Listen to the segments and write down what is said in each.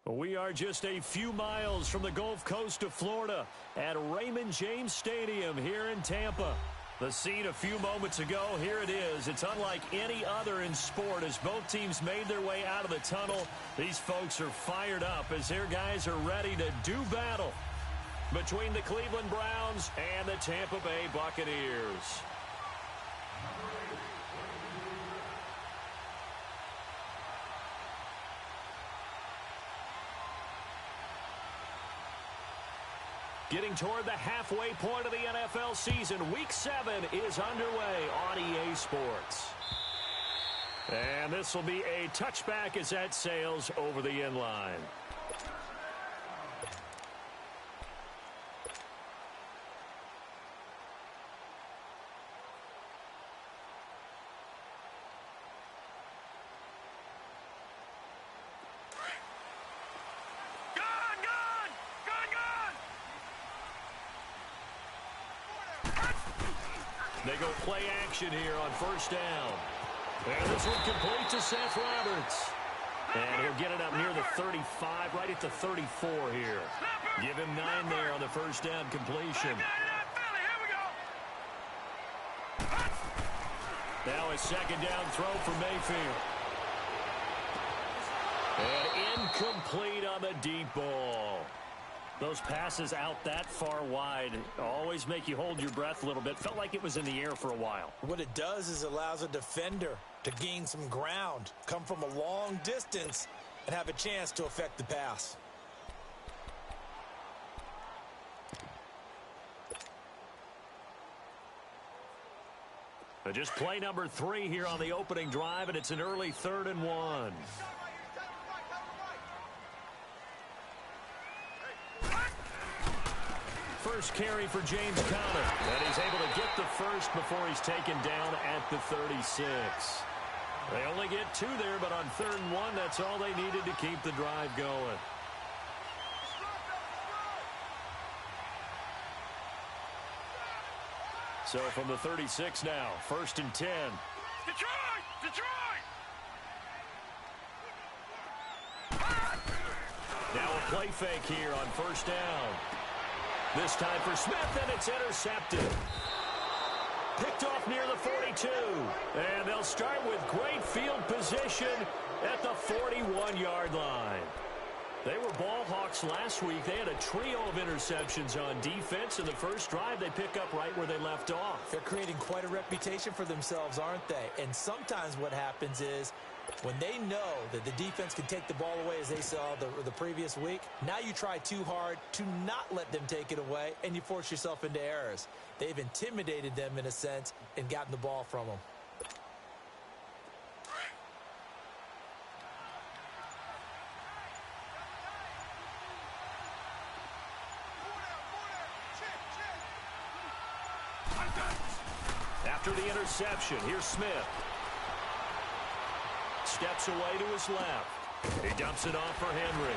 We are just a few miles from the Gulf Coast of Florida at Raymond James Stadium here in Tampa. The scene a few moments ago, here it is. It's unlike any other in sport as both teams made their way out of the tunnel. These folks are fired up as their guys are ready to do battle between the Cleveland Browns and the Tampa Bay Buccaneers. Getting toward the halfway point of the NFL season, Week 7 is underway on EA Sports. And this will be a touchback as that sails over the end line. They go play action here on first down. And this one complete to Seth Roberts. And he'll get it up near the 35, right at the 34 here. Give him 9 there on the first down completion. Now a second down throw for Mayfield. And incomplete on the deep ball. Those passes out that far wide always make you hold your breath a little bit. Felt like it was in the air for a while. What it does is allows a defender to gain some ground, come from a long distance, and have a chance to affect the pass. Just play number 3 here on the opening drive, and it's an early 3rd and 1. first carry for James Conner. And he's able to get the first before he's taken down at the 36. They only get 2 there, but on 3rd and 1, that's all they needed to keep the drive going. So from the 36 now, 1st and 10. Detroit! Detroit! Now a play fake here on 1st down. This time for Smith, and it's intercepted. Picked off near the 42. And they'll start with great field position at the 41-yard line. They were ball hawks last week. They had a trio of interceptions on defense. In the first drive, they pick up right where they left off. They're creating quite a reputation for themselves, aren't they? And sometimes what happens is when they know that the defense can take the ball away, as they saw the previous week, now you try too hard to not let them take it away, and you force yourself into errors. They've intimidated them in a sense and gotten the ball from them. After the interception, here's Smith. Steps away to his left. He dumps it off for Henry.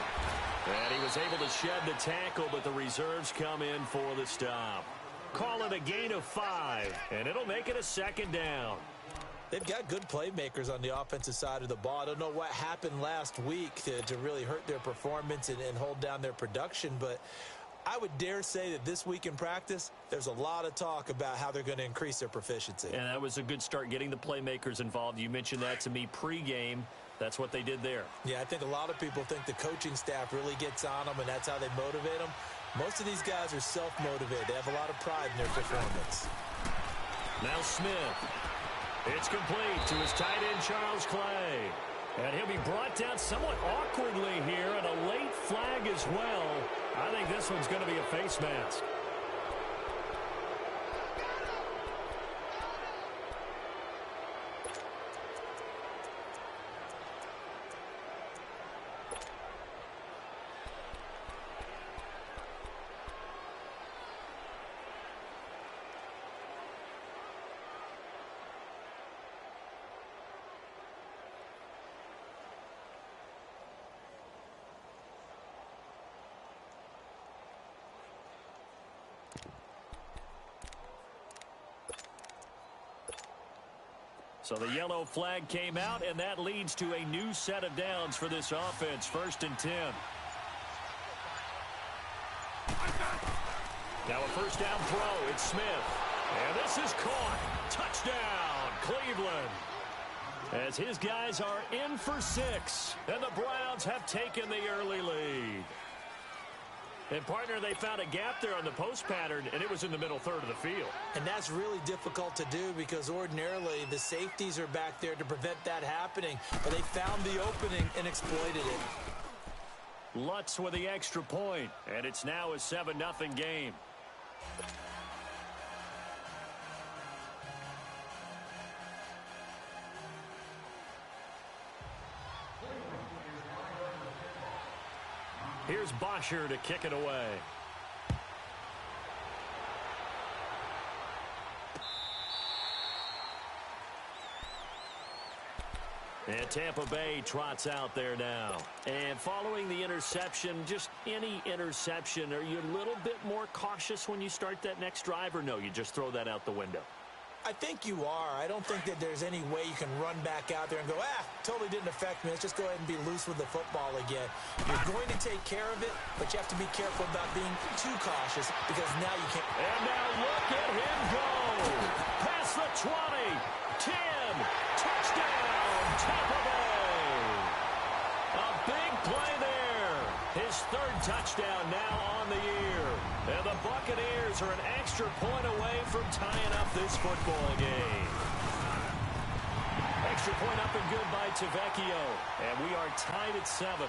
And he was able to shed the tackle, but the reserves come in for the stop. Call it a gain of 5, and it'll make it a 2nd down. They've got good playmakers on the offensive side of the ball. I don't know what happened last week to really hurt their performance and hold down their production, but I would dare say that this week in practice, there's a lot of talk about how they're going to increase their proficiency. And that was a good start, getting the playmakers involved. You mentioned that to me pregame. That's what they did there. Yeah, I think a lot of people think the coaching staff really gets on them, and that's how they motivate them. Most of these guys are self-motivated. They have a lot of pride in their performance. Now Smith. It's complete to his tight end, Charles Clay. And he'll be brought down somewhat awkwardly here, and a late flag as well. I think this one's going to be a face mask. So the yellow flag came out, and that leads to a new set of downs for this offense. 1st and 10. Now a 1st down throw. It's Smith. And this is caught. Touchdown, Cleveland. As his guys are in for 6. And the Browns have taken the early lead. And, partner, they found a gap there on the post pattern, and it was in the middle third of the field. And that's really difficult to do because ordinarily the safeties are back there to prevent that happening. But they found the opening and exploited it. Lutz with the extra point, and it's now a 7-0 game. Here's Bosher to kick it away. And Tampa Bay trots out there now. And following the interception, just any interception, are you a little bit more cautious when you start that next drive, or no, you just throw that out the window? I think you are. I don't think that there's any way you can run back out there and go, totally didn't affect me. Let's just go ahead and be loose with the football again. You're going to take care of it, but you have to be careful about being too cautious because now you can't. And now look at him go. Past the 20, 10, touchdown, Tampa Bay. A big play there. His 3rd touchdown now on the year. And the Buccaneers are an extra point away from tying up this football game. Extra point up and good by Tavecchio. And we are tied at 7.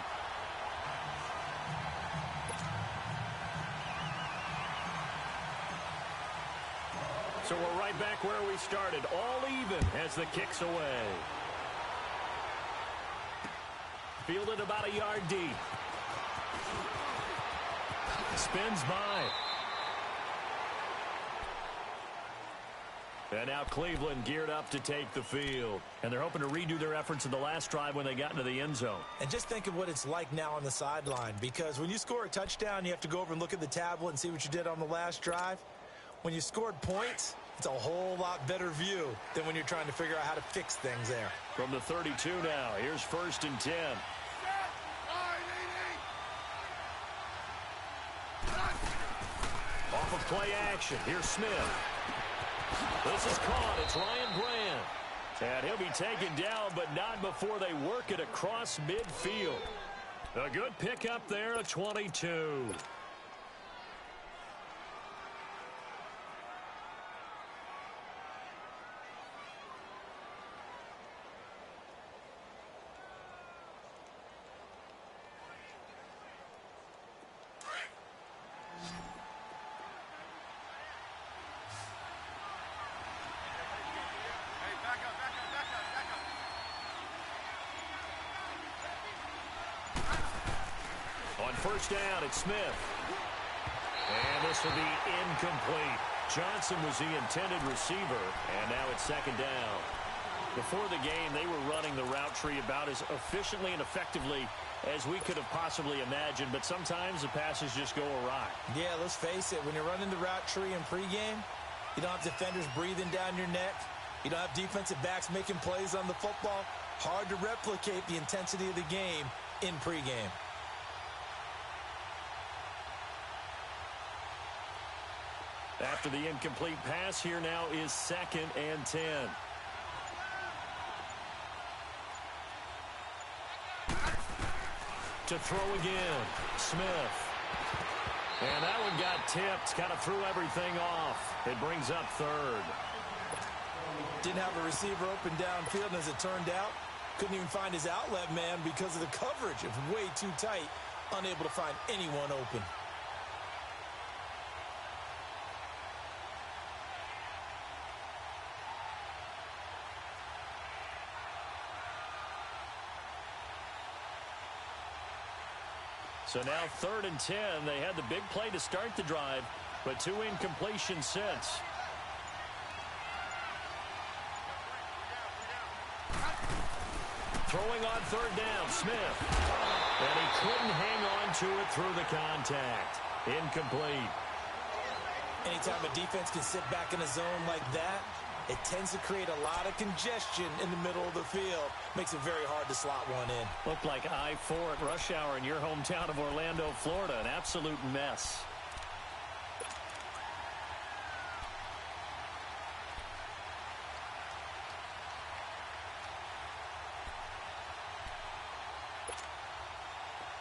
So we're right back where we started. All even as the kick's away. Fielded about a yard deep. Spins by. And now Cleveland geared up to take the field. And they're hoping to redo their efforts in the last drive when they got into the end zone. And just think of what it's like now on the sideline, because when you score a touchdown, you have to go over and look at the tablet and see what you did on the last drive. When you scored points, it's a whole lot better view than when you're trying to figure out how to fix things there. From the 32 now, here's 1st and 10. Off of play action, here's Smith. This is caught. It's Ryan Grant. And he'll be taken down, but not before they work it across midfield. A good pickup there at 22. On 1st down, it's Smith. And this will be incomplete. Johnson was the intended receiver, and now it's 2nd down. Before the game, they were running the route tree about as efficiently and effectively as we could have possibly imagined, but sometimes the passes just go awry. Yeah, let's face it. When you're running the route tree in pregame, you don't have defenders breathing down your neck. You don't have defensive backs making plays on the football. Hard to replicate the intensity of the game in pregame. After the incomplete pass, here now is 2nd and 10. To throw again, Smith. And that one got tipped, kind of threw everything off. It brings up 3rd. Didn't have a receiver open downfield, and as it turned out, couldn't even find his outlet man because of the coverage. It was way too tight, unable to find anyone open. So now 3rd and 10. They had the big play to start the drive, but 2 incompletions since. Throwing on 3rd down, Smith. And he couldn't hang on to it through the contact. Incomplete. Anytime a defense can sit back in a zone like that, it tends to create a lot of congestion in the middle of the field. Makes it very hard to slot one in. Looked like I-4 at rush hour in your hometown of Orlando, Florida. An absolute mess.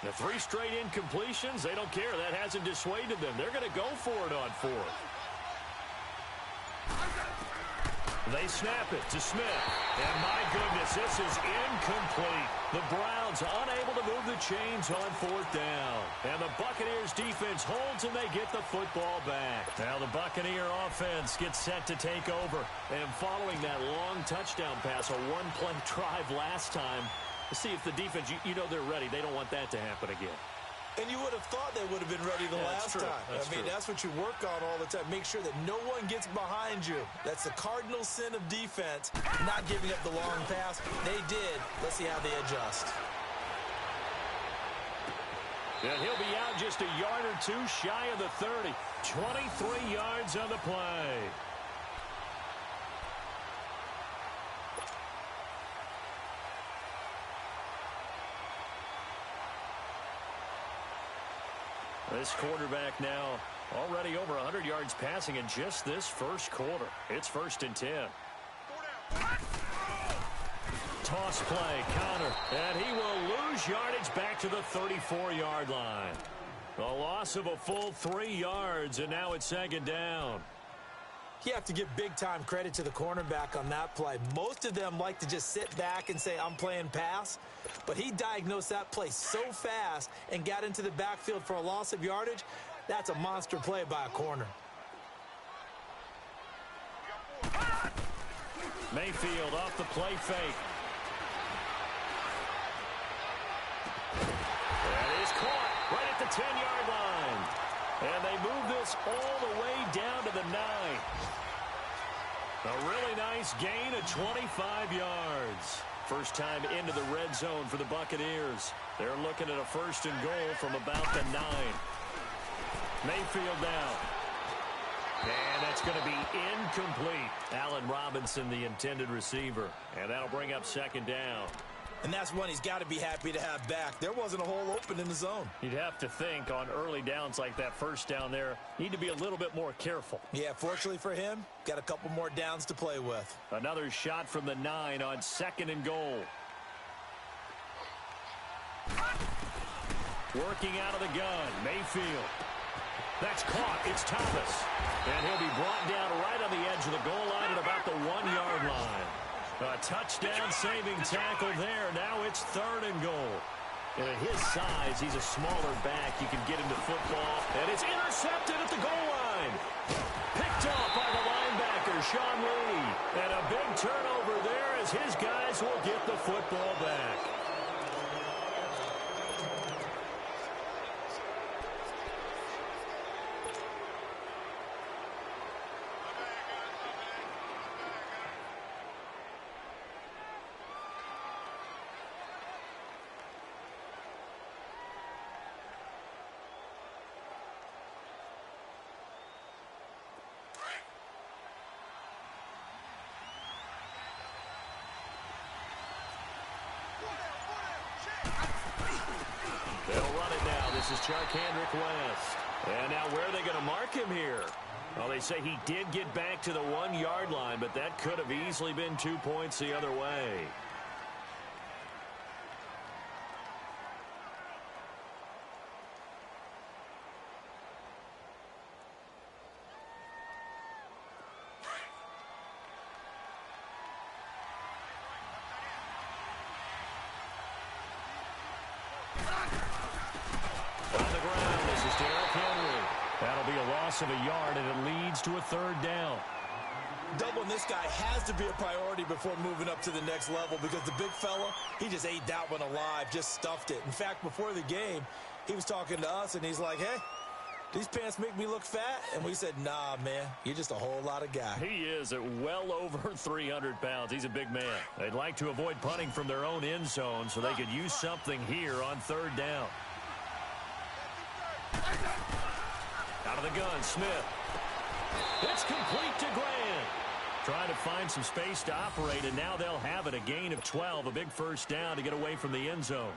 The 3 straight incompletions, they don't care. That hasn't dissuaded them. They're going to go for it on 4th. They snap it to Smith. And my goodness, this is incomplete. The Browns unable to move the chains on 4th down. And the Buccaneers defense holds and they get the football back. Now the Buccaneer offense gets set to take over. And following that long touchdown pass, a one-play drive last time, to see if the defense, you know they're ready. They don't want that to happen again. And you would have thought they would have been ready the last time. That's what you work on all the time. Make sure that no one gets behind you. That's the cardinal sin of defense, not giving up the long pass. They did. Let's see how they adjust. And he'll be out just a yard or 2 shy of the 30. 23 yards on the play. This quarterback now already over 100 yards passing in just this first quarter. It's 1st and 10. Toss play, counter, and he will lose yardage back to the 34-yard line. A loss of a full 3 yards, and now it's 2nd down. You have to give big-time credit to the cornerback on that play. Most of them like to just sit back and say, I'm playing pass. But he diagnosed that play so fast and got into the backfield for a loss of yardage. That's a monster play by a corner. Mayfield off the play fake. That is caught right at the 10-yard line. And they move this all the way down to the 9. A really nice gain of 25 yards. First time into the red zone for the Buccaneers. They're looking at a 1st and goal from about the 9. Mayfield down. And that's going to be incomplete. Allen Robinson, the intended receiver. And that'll bring up 2nd down. And that's one he's got to be happy to have back. There wasn't a hole open in the zone. You'd have to think on early downs like that 1st down there, need to be a little bit more careful. Yeah, fortunately for him, got a couple more downs to play with. Another shot from the 9 on 2nd and goal. Working out of the gun, Mayfield. That's caught. It's Thomas. And he'll be brought down right on the edge of the goal line at about the 1-yard line. A touchdown-saving tackle there. Now it's 3rd and goal. And at his size, he's a smaller back. You can get him to football. And it's intercepted at the goal line. Picked off by the linebacker, Sean Lee. And a big turnover there as his guys will get the football back. They'll run it now. This is Charkandrick West. And now where are they going to mark him here? Well, they say he did get back to the 1-yard line, but that could have easily been 2 points the other way. Of a yard, and it leads to a 3rd down. Doubling this guy has to be a priority before moving up to the next level because the big fella, he just ate that one alive, just stuffed it. In fact, before the game, he was talking to us, and he's like, hey, these pants make me look fat? And we said, nah, man, you're just a whole lot of guy. He is at well over 300 pounds. He's a big man. They'd like to avoid punting from their own end zone so they could use something here on 3rd down. Out of the gun, Smith. It's complete to Grant. Trying to find some space to operate, and now they'll have it. A gain of 12, a big 1st down to get away from the end zone.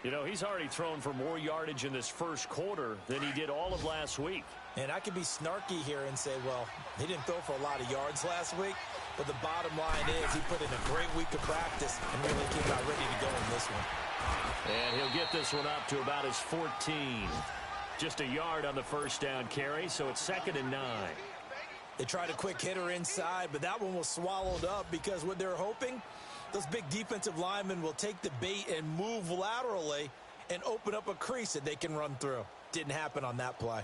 You know, he's already thrown for more yardage in this 1st quarter than he did all of last week. And I could be snarky here and say, well, he didn't throw for a lot of yards last week, but the bottom line is he put in a great week of practice and really came out ready to go in this one. And he'll get this one up to about his 14. Just a yard on the 1st down carry, so it's 2nd and 9. They tried a quick hitter inside, but that one was swallowed up because what they're hoping, those big defensive linemen will take the bait and move laterally and open up a crease that they can run through. Didn't happen on that play.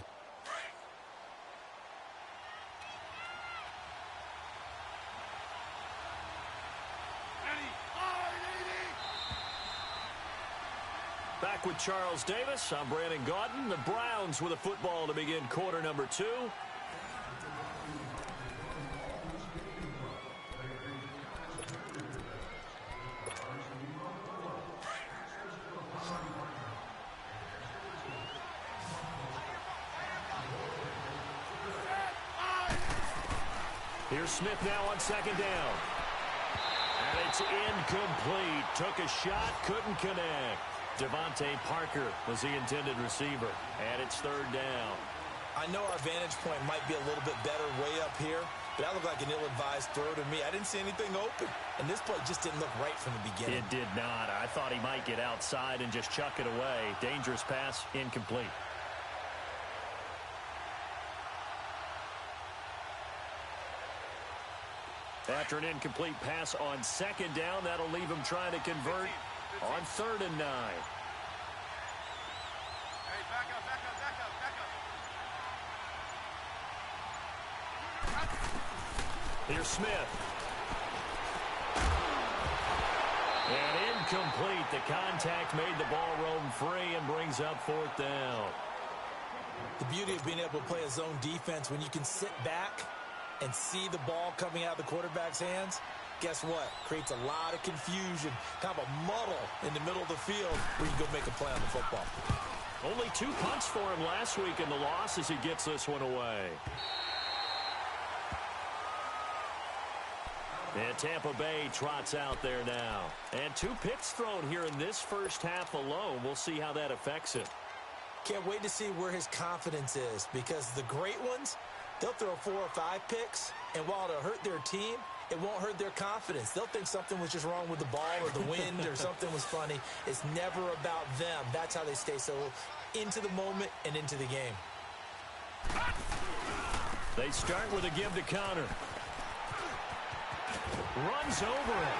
Back with Charles Davis, I'm Brandon Gaudin. The Browns with a football to begin quarter number 2. Here's Smith now on 2nd down. And it's incomplete. Took a shot, couldn't connect. Devontae Parker was the intended receiver, and it's 3rd down. I know our vantage point might be a little bit better way up here, but that looked like an ill-advised throw to me. I didn't see anything open, and this play just didn't look right from the beginning. It did not. I thought he might get outside and just chuck it away. Dangerous pass, incomplete. After an incomplete pass on 2nd down, that'll leave him trying to convert on 3rd and 9. Hey, back up, back up, back up, back up. Here's Smith. And incomplete. The contact made the ball roam free and brings up 4th down. The beauty of being able to play a zone defense when you can sit back and see the ball coming out of the quarterback's hands, guess what? Creates a lot of confusion, kind of a muddle in the middle of the field where you can go make a play on the football. Only 2 punts for him last week in the loss as he gets this one away. And Tampa Bay trots out there now. And 2 picks thrown here in this first half alone. We'll see how that affects him. Can't wait to see where his confidence is, because the great ones, they'll throw 4 or 5 picks, and while it'll hurt their team, it won't hurt their confidence. They'll think something was just wrong with the ball or the wind or something was funny. It's never about them. That's how they stay so into the moment and into the game. They start with a give to counter. Runs over it.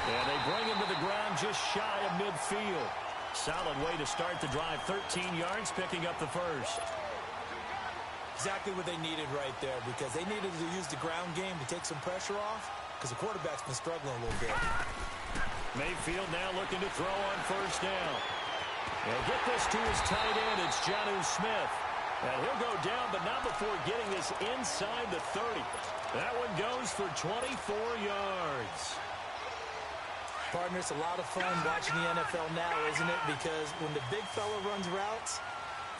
And they bring him to the ground just shy of midfield. Solid way to start the drive. 13 yards, picking up the first. Exactly what they needed right there, because they needed to use the ground game to take some pressure off, because the quarterback's been struggling a little bit. Mayfield now looking to throw on first down. And get this to his tight end. It's Jonnu Smith. And he'll go down, but not before getting this inside the 30. That one goes for 24 yards. Partner, it's a lot of fun watching the NFL now, isn't it? Because when the big fella runs routes,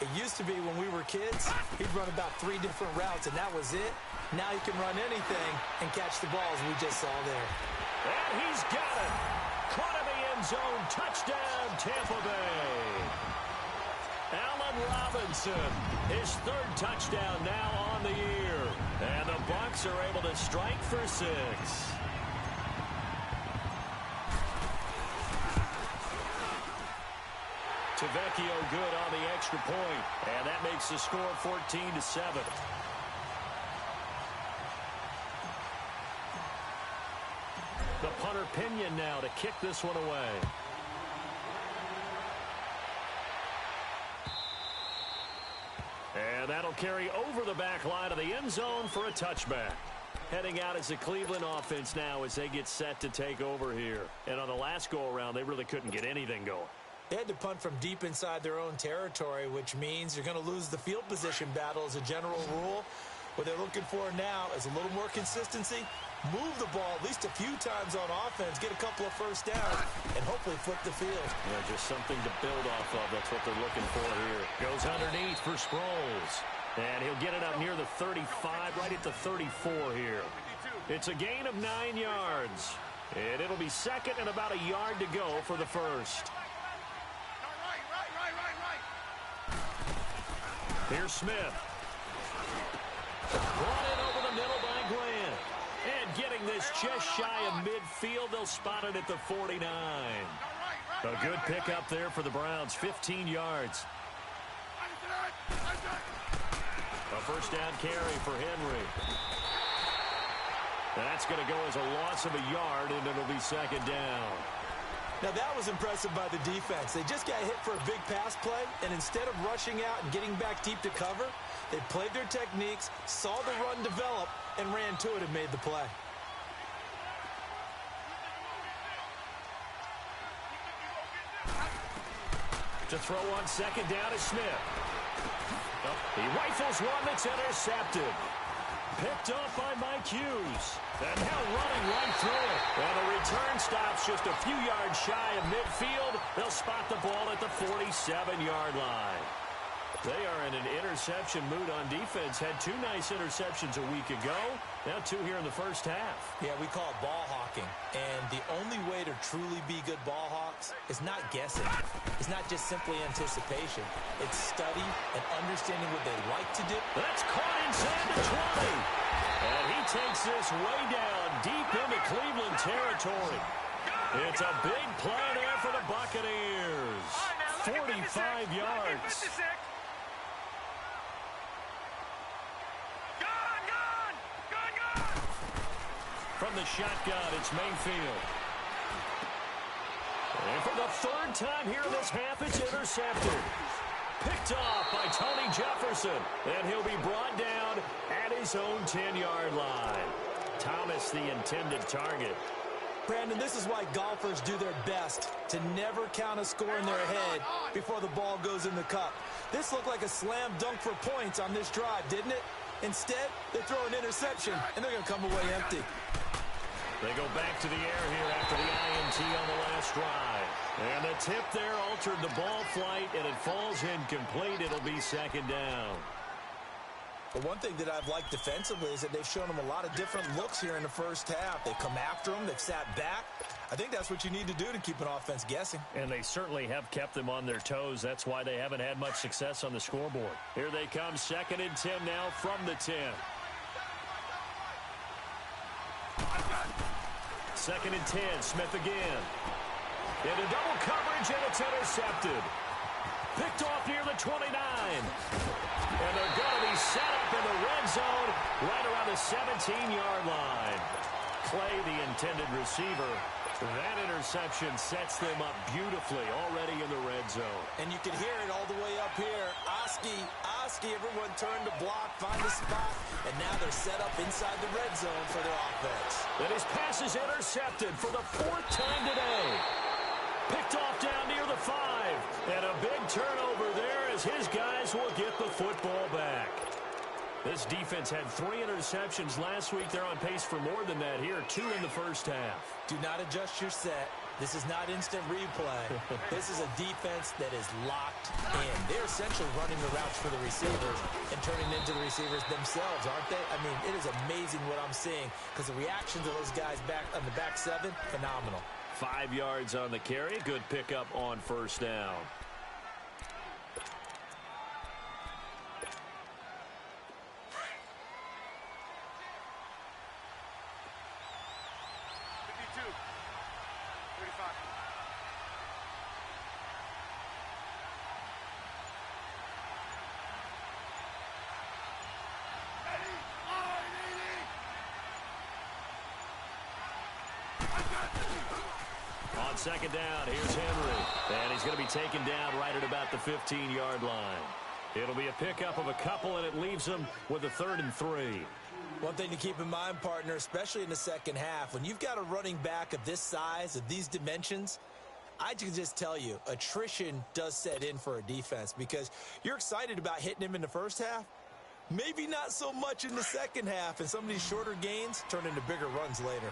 it used to be when we were kids, he'd run about 3 different routes, and that was it. Now he can run anything and catch the balls we just saw there. And he's got it. Caught in the end zone. Touchdown, Tampa Bay. Allen Robinson, his 3rd touchdown now on the year. And the Bucs are able to strike for 6. Tavecchio good on the extra point. And that makes the score 14-7. The punter Pinion now to kick this one away. And that'll carry over the back line of the end zone for a touchback. Heading out as the Cleveland offense now as they get set to take over here. And on the last go-around, they really couldn't get anything going. They had to punt from deep inside their own territory, which means you're going to lose the field position battle as a general rule. What they're looking for now is a little more consistency, move the ball at least a few times on offense, get a couple of first downs, and hopefully flip the field. Yeah, just something to build off of. That's what they're looking for here. Goes underneath for Sproles. And he'll get it up near the 35, right at the 34 here. It's a gain of 9 yards. And it'll be second and about a yard to go for the first. Here's Smith. Brought in over the middle by Grant. And getting this just shy of midfield, they'll spot it at the 49. A good pickup there for the Browns, 15 yards. A first down carry for Henry. That's going to go as a loss of a yard, and it'll be second down. Now, that was impressive by the defense. They just got hit for a big pass play, and instead of rushing out and getting back deep to cover, they played their techniques, saw the run develop, and ran to it and made the play. To throw on second down is Smith. He rifles one that's intercepted. Picked up by Mike Hughes. And now running right through it. And the return stops just a few yards shy of midfield. They'll spot the ball at the 47-yard line. They are in an interception mood on defense. Had 2 nice interceptions a week ago. Now 2 here in the first half. Yeah, we call it ball hawking. And the only way to truly be good ball hawks is not guessing. It's not just simply anticipation. It's study and understanding what they like to do. That's caught inside the 20. And he takes this way down deep into Cleveland territory. It's a big play there for the Buccaneers. 45 yards. From the shotgun, it's Mayfield. And for the 3rd time here in this half, it's intercepted. Picked off by Tony Jefferson. And he'll be brought down at his own 10-yard line. Thomas, the intended target. Brandon, this is why golfers do their best to never count a score in their head before the ball goes in the cup. This looked like a slam dunk for points on this drive, didn't it? Instead, they throw an interception, and they're going to come away empty. They go back to the air here after the INT on the last drive. And the tip there altered the ball flight, and it falls incomplete. It'll be second down. But one thing that I've liked defensively is that they've shown them a lot of different looks here in the first half. They've come after them. They've sat back. I think that's what you need to do to keep an offense guessing. And they certainly have kept them on their toes. That's why they haven't had much success on the scoreboard. Here they come, 2nd and 10 now from the 10. 2nd and 10, Smith again. Into double coverage, and it's intercepted. Picked off near the 29. And they're going to be set up in the red zone right around the 17-yard line. Clay, the intended receiver. That interception sets them up beautifully already in the red zone. And you can hear it all the way up here. Oski, everyone turned to block, find a spot, and now they're set up inside the red zone for their offense. And his pass is intercepted for the 4th time today. Picked off down near the 5. And a big turnover there as his guys will get the football back. This defense had 3 interceptions last week. They're on pace for more than that here. 2 in the first half. Do not adjust your set. This is not instant replay. This is a defense that is locked in. They're essentially running the routes for the receivers and turning into the receivers themselves, aren't they? I mean, it is amazing what I'm seeing because the reactions of those guys back on the back 7, phenomenal. 5 yards on the carry. Good pickup on first down. On 2nd down, here's Henry. And he's going to be taken down right at about the 15-yard line. It'll be a pickup of a couple, and it leaves them with a 3rd and 3. One thing to keep in mind, partner, especially in the second half, when you've got a running back of this size, of these dimensions, I can just tell you, attrition does set in for a defense because you're excited about hitting him in the first half. Maybe not so much in the second half, and some of these shorter gains turn into bigger runs later.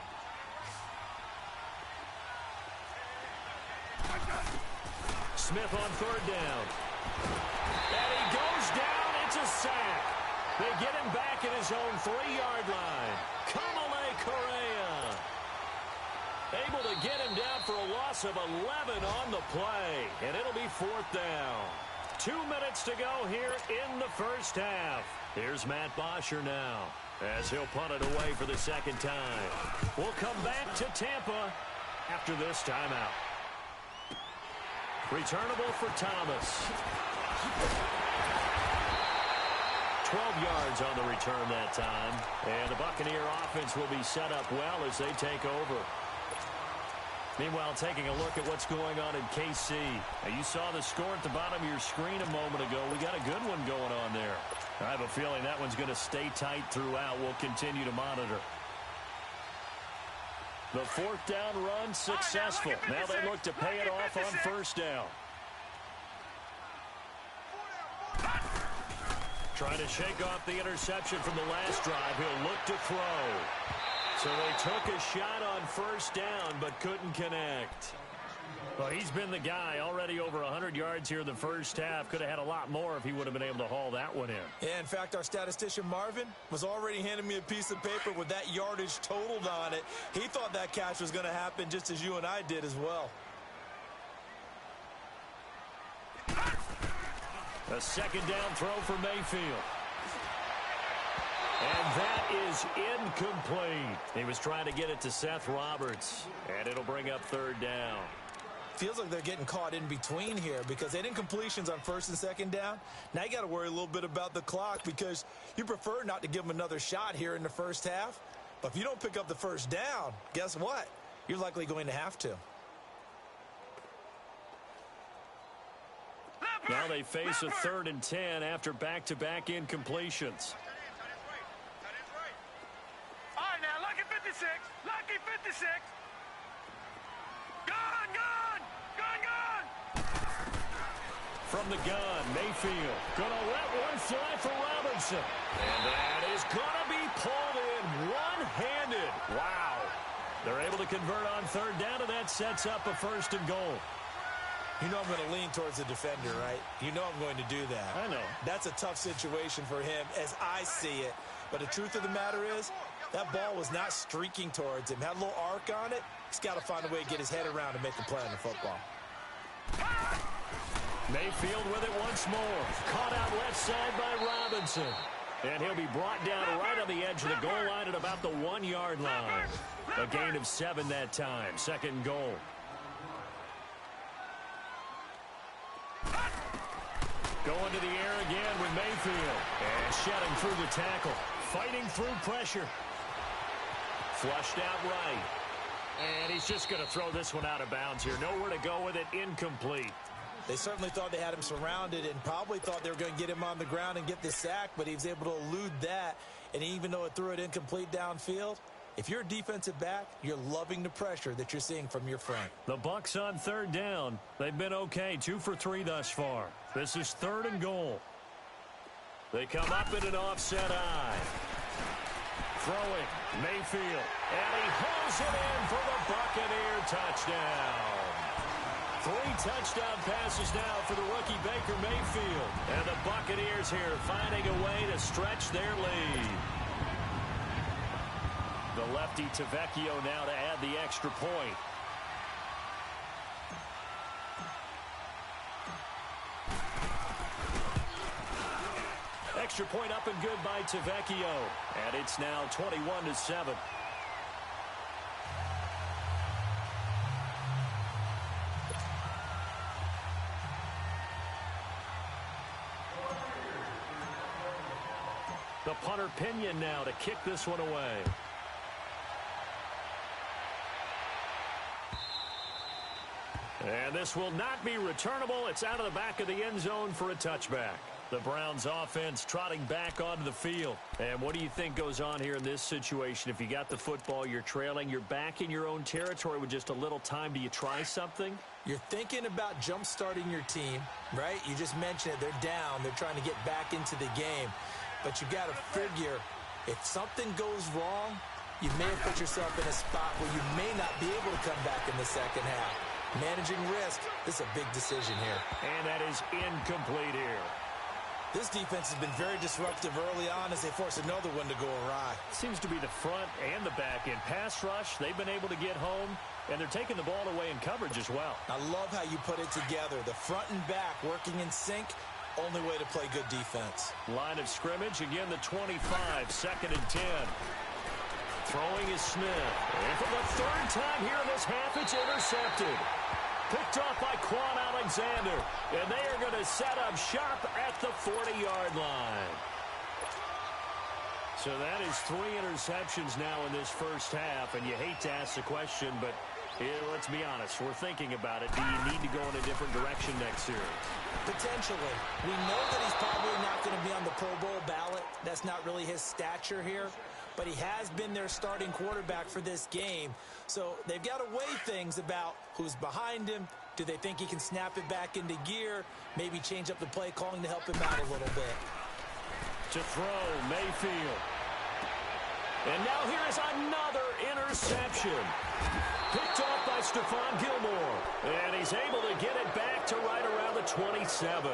Smith on 3rd down. And he goes down. It's a sack. They get him back at his own 3-yard line. Kamale Correa able to get him down for a loss of 11 on the play. And it'll be 4th down. 2 minutes to go here in the first half. Here's Matt Bosher now as he'll punt it away for the 2nd time. We'll come back to Tampa after this timeout. Returnable for Thomas. 12 yards on the return that time. And the Buccaneer offense will be set up well as they take over. Meanwhile, taking a look at what's going on in KC. Now, you saw the score at the bottom of your screen a moment ago. We got a good one going on there. I have a feeling that one's going to stay tight throughout. We'll continue to monitor. The 4th down run successful. Now they look to pay it off on first down. Trying to shake off the interception from the last drive. He'll look to throw. So they took a shot on first down but couldn't connect. Well, he's been the guy already over 100 yards here in the first half. Could have had a lot more if he would have been able to haul that one in. Yeah, in fact, our statistician Marvin was already handing me a piece of paper with that yardage totaled on it. He thought that catch was going to happen just as you and I did as well. A 2nd down throw for Mayfield. And that is incomplete. He was trying to get it to Seth Roberts. And it'll bring up 3rd down. Feels like they're getting caught in between here because they didn't completions on 1st and 2nd down. Now you got to worry a little bit about the clock because you prefer not to give them another shot here in the first half. But if you don't pick up the 1st down, guess what? You're likely going to have to. Now they face a 3rd and 10 after back-to-back incompletions. All right, now, lucky 56. Lucky 56. Gone, gone. Gone, gone. From the gun, Mayfield gonna let one fly for Robinson. And that is gonna be pulled in one-handed. Wow. They're able to convert on third down, and that sets up a 1st and goal. You know I'm going to lean towards the defender, right? You know I'm going to do that. I know. That's a tough situation for him as I see it. But the truth of the matter is, that ball was not streaking towards him. Had a little arc on it. He's got to find a way to get his head around and make a play on the football. Mayfield with it once more. Caught out left side by Robinson. And he'll be brought down right on the edge of the goal line at about the 1-yard line. A gain of 7 that time. 2nd goal. Going to the air again with Mayfield. And shedding through the tackle. Fighting through pressure. Flushed out right. And he's just going to throw this one out of bounds here. Nowhere to go with it. Incomplete. They certainly thought they had him surrounded and probably thought they were going to get him on the ground and get the sack, but he was able to elude that. And even though it threw it incomplete downfield, if you're a defensive back, you're loving the pressure that you're seeing from your front. The Bucs on third down. They've been okay. 2 for 3 thus far. This is 3rd and goal. They come up in an offset eye. Throwing. Mayfield. And he holds it in for the Buccaneer touchdown. 3 touchdown passes now for the rookie Baker Mayfield. And the Buccaneers here finding a way to stretch their lead. The lefty Tavecchio now to add the extra point. Extra point up and good by Tavecchio. And it's now 21-7. The punter Pinion now to kick this one away. And this will not be returnable. It's out of the back of the end zone for a touchback. The Browns offense trotting back onto the field. And what do you think goes on here in this situation? If you got the football, you're trailing, you're back in your own territory with just a little time. Do you try something? You're thinking about jump-starting your team, right? You just mentioned it. They're down. They're trying to get back into the game. But you've got to figure, if something goes wrong, you may have put yourself in a spot where you may not be able to come back in the second half. Managing risk, this is a big decision here. And that is incomplete here. This defense has been very disruptive early on as they force another one to go awry. Seems to be the front and the back end. Pass rush, they've been able to get home, and they're taking the ball away in coverage as well. I love how you put it together. The front and back working in sync. Only way to play good defense. Line of scrimmage, again the 25, 2nd and 10. Throwing is Smith. And for the 3rd time here in this half, it's intercepted. Picked off by Quan Alexander. And they are going to set up shop at the 40-yard line. So that is 3 interceptions now in this first half. And you hate to ask the question, but let's be honest. We're thinking about it. Do you need to go in a different direction next series? Potentially. We know that he's probably not going to be on the Pro Bowl ballot. That's not really his stature here. But he has been their starting quarterback for this game. So they've got to weigh things about who's behind him. Do they think he can snap it back into gear? Maybe change up the play calling to help him out a little bit. To throw, Mayfield. And now here is another interception. Picked off by Stephon Gilmore. And he's able to get it back to right around the 27.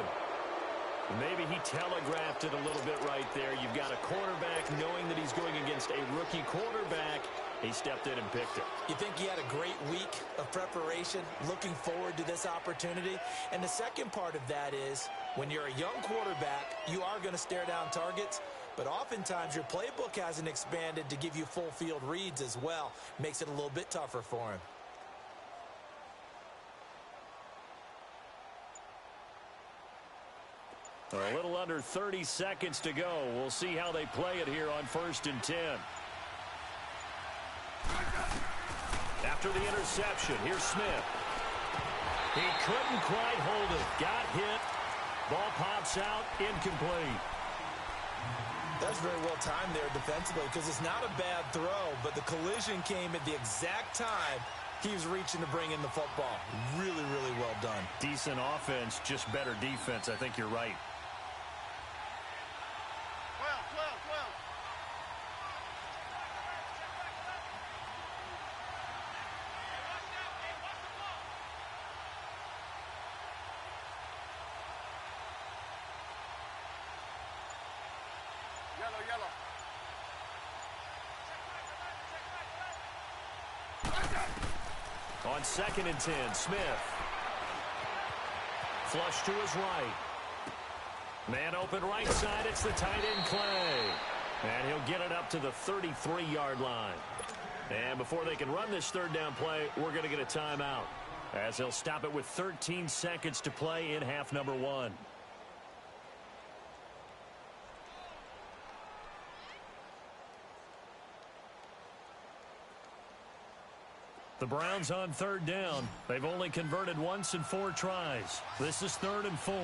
Maybe he telegraphed it a little bit right there. You've got a quarterback knowing that he's going against a rookie quarterback. He stepped in and picked it. You think he had a great week of preparation, looking forward to this opportunity? And the second part of that is, when you're a young quarterback, you are going to stare down targets. But oftentimes your playbook hasn't expanded to give you full field reads as well. Makes it a little bit tougher for him. A little under 30 seconds to go. We'll see how they play it here on 1st and 10. After the interception, here's Smith. He couldn't quite hold it. Got hit. Ball pops out. Incomplete. That's very well timed there defensively because it's not a bad throw, but the collision came at the exact time He was reaching to bring in the football. Really, really well done. Decent offense, just better defense. I think you're right. 12. Yellow. On 2nd and 10, Smith. Flush to his right. Man open right side. It's the tight end, Clay. And he'll get it up to the 33-yard line. And before they can run this third down play, we're going to get a timeout, as they'll stop it with 13 seconds to play in half number 1. The Browns on third down. They've only converted once in 4 tries. This is 3rd and 4.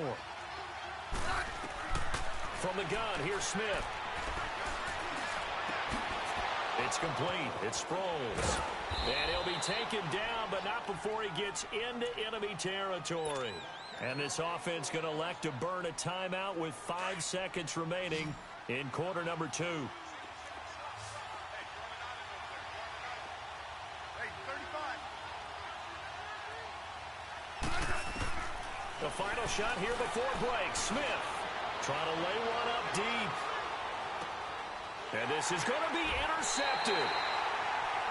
From the gun, here's Smith. It's complete. It's Sproles. And he'll be taken down, but not before he gets into enemy territory. And this offense going to elect to burn a timeout with 5 seconds remaining in quarter number 2. The final shot here before break. Smith trying to lay one up deep. And this is going to be intercepted.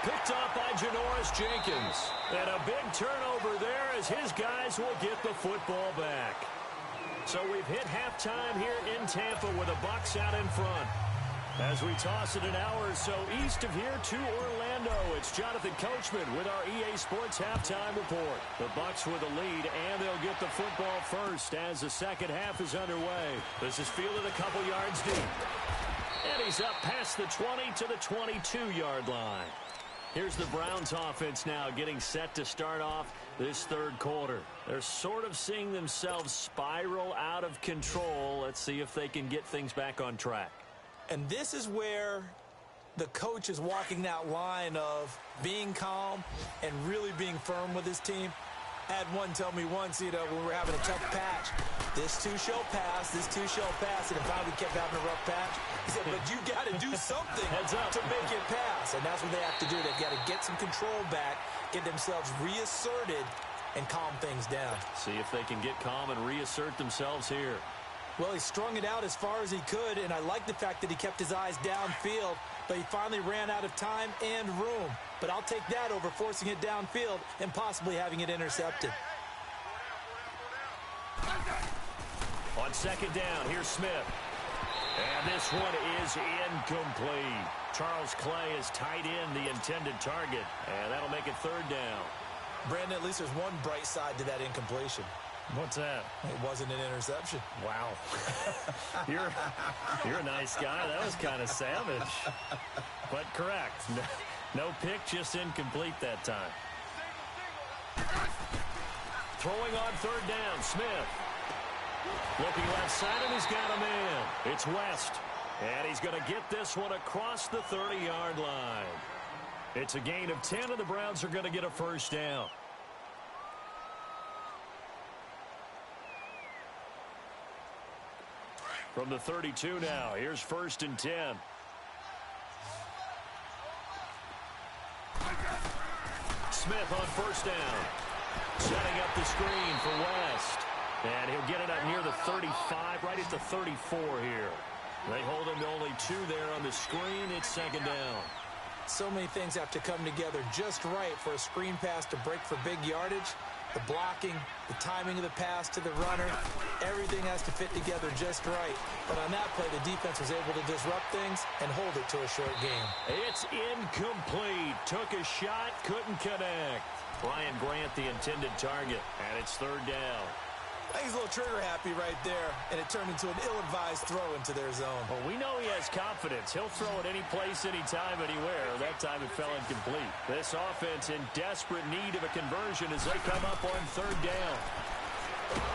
Picked up by Janoris Jenkins. And a big turnover there as his guys will get the football back. So we've hit halftime here in Tampa with the Bucs out in front. As we toss it an hour or so east of here to Orlando, it's Jonathan Coachman with our EA Sports Halftime Report. The Bucs with a lead, and they'll get the football first as the second half is underway. This is fielded a couple yards deep. And he's up past the 20 to the 22-yard line. Here's the Browns offense now getting set to start off this third quarter. They're sort of seeing themselves spiral out of control. Let's see if they can get things back on track. And this is where the coach is walking that line of being calm and really being firm with his team. I had one tell me once, when we were having a tough patch, this too shall pass, and if finally kept having a rough patch, he said, but you got to do something to make it pass. And that's what they have to do. They've got to get some control back, get themselves reasserted, and calm things down. See if they can get calm and reassert themselves here. Well, he strung it out as far as he could, and I like the fact that he kept his eyes downfield, but he finally ran out of time and room. But I'll take that over forcing it downfield and possibly having it intercepted. On second down, here's Smith. And this one is incomplete. Charles Clay is tied in the intended target, and that'll make it third down. Brandon, at least there's one bright side to that incompletion. What's that? It wasn't an interception. Wow. You're a nice guy. That was kind of savage. But correct. No pick, just incomplete that time. Throwing on third down, Smith. Looking left side, and he's got a man. It's West. And he's going to get this one across the 30-yard line. It's a gain of 10, and the Browns are going to get a first down. From the 32 now, here's 1st and 10. Smith on first down. Setting up the screen for West. And he'll get it up near the 35, right at the 34 here. They hold him to only 2 there on the screen. It's second down. So many things have to come together just right for a screen pass to break for big yardage. The blocking, the timing of the pass to the runner, everything has to fit together just right. But on that play, the defense was able to disrupt things and hold it to a short game. It's incomplete. Took a shot, couldn't connect. Brian Grant, the intended target, and it's third down. I think he's a little trigger happy right there, and it turned into an ill-advised throw into their zone. Well, we know he has confidence. He'll throw it any place, anytime, anywhere. That time it fell incomplete. This offense in desperate need of a conversion as they come up on third down.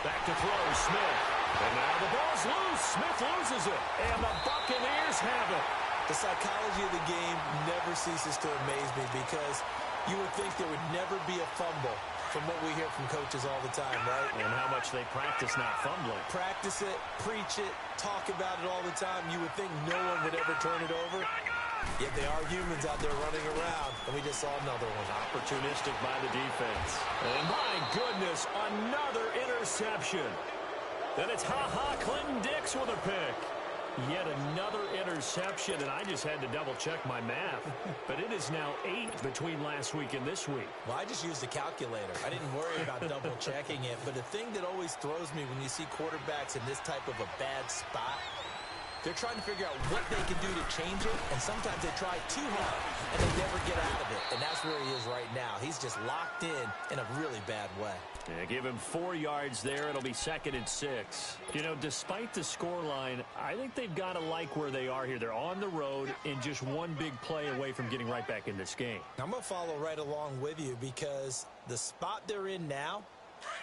Back to throw, Smith. And now the ball's loose. Smith loses it. And the Buccaneers have it. The psychology of the game never ceases to amaze me because You would think there would never be a fumble from what we hear from coaches all the time, right? And how much they practice not fumbling. Practice it, preach it, talk about it all the time. You would think no one would ever turn it over. Yet they are humans out there running around, and we just saw another one. Opportunistic by the defense. And my goodness, another interception. Then it's Clinton Dix with a pick. Yet another interception, and I just had to double-check my math. But it is now 8 between last week and this week. Well, I just used a calculator. I didn't worry about double-checking it. But the thing that always throws me when you see quarterbacks in this type of a bad spot, they're trying to figure out what they can do to change it, and sometimes they try too hard, and they never get out of it. And that's where he is right now. He's just locked in a really bad way. Yeah, give him 4 yards there. It'll be 2nd and 6. You know, despite the scoreline, I think they've got to like where they are here. They're on the road and just one big play away from getting right back in this game. I'm going to follow right along with you because the spot they're in now